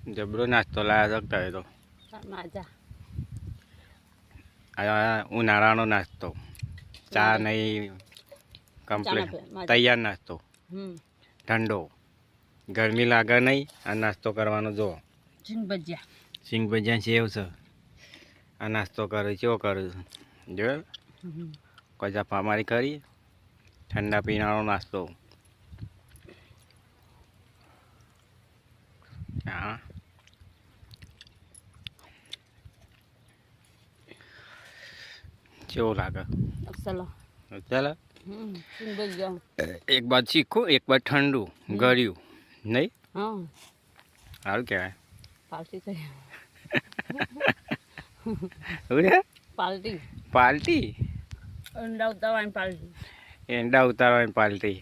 જબરો નાસ્તો લાયા શકતા હોય તો માજા આ ઉનાળાનો નાસ્તો ચા નહીં કમ્પ્લેટ તૈયાર નાસ્તો ઠંડો ગરમી લાગે નહીં આ નાસ્તો કરવાનો જો સિંગ ભજીયા સેવ છે આ નાસ્તો કરે કેવો કરે જો કોઈ જફા મારી કરી ઠંડા પીણાનો નાસ્તો હા કેવું લાગે ચાલો એક બાદ શીખું એક બાદ ઠંડુ ગળ્યું નહીં સારું કહેવાય પાર્ટી પાર્ટી એંડા ઉતારવાની પાર્ટી એંડા ઉતારવાની પાર્ટી